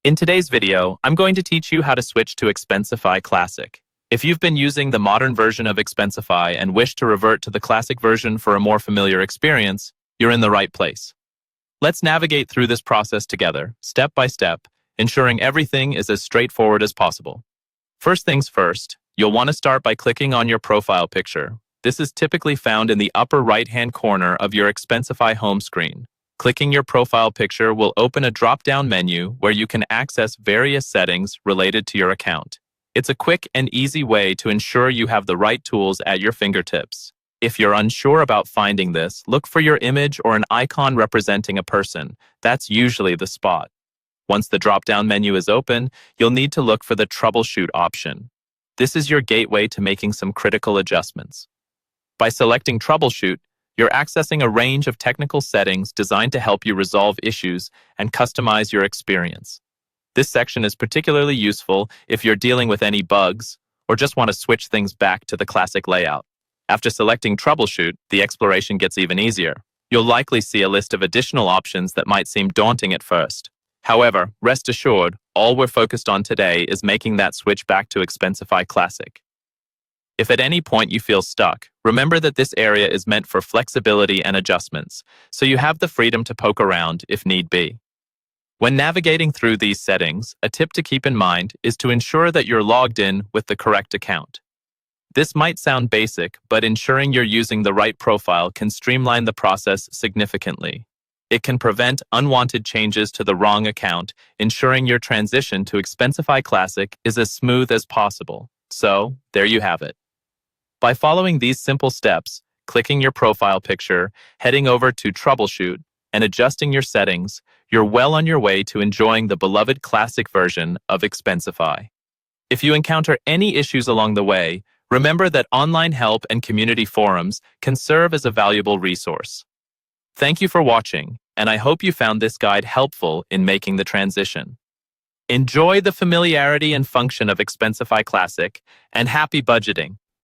In today's video, I'm going to teach you how to switch to Expensify Classic. If you've been using the modern version of Expensify and wish to revert to the classic version for a more familiar experience, you're in the right place. Let's navigate through this process together, step by step, ensuring everything is as straightforward as possible. First things first, you'll want to start by clicking on your profile picture. This is typically found in the upper right-hand corner of your Expensify home screen. Clicking your profile picture will open a drop-down menu where you can access various settings related to your account. It's a quick and easy way to ensure you have the right tools at your fingertips. If you're unsure about finding this, look for your image or an icon representing a person. That's usually the spot. Once the drop-down menu is open, you'll need to look for the Troubleshoot option. This is your gateway to making some critical adjustments. By selecting Troubleshoot, you're accessing a range of technical settings designed to help you resolve issues and customize your experience. This section is particularly useful if you're dealing with any bugs or just want to switch things back to the classic layout. After selecting Troubleshoot, the exploration gets even easier. You'll likely see a list of additional options that might seem daunting at first. However, rest assured, all we're focused on today is making that switch back to Expensify Classic. If at any point you feel stuck, remember that this area is meant for flexibility and adjustments, so you have the freedom to poke around if need be. When navigating through these settings, a tip to keep in mind is to ensure that you're logged in with the correct account. This might sound basic, but ensuring you're using the right profile can streamline the process significantly. It can prevent unwanted changes to the wrong account, ensuring your transition to Expensify Classic is as smooth as possible. So, there you have it. By following these simple steps, clicking your profile picture, heading over to Troubleshoot, and adjusting your settings, you're well on your way to enjoying the beloved classic version of Expensify. If you encounter any issues along the way, remember that online help and community forums can serve as a valuable resource. Thank you for watching, and I hope you found this guide helpful in making the transition. Enjoy the familiarity and function of Expensify Classic, and happy budgeting!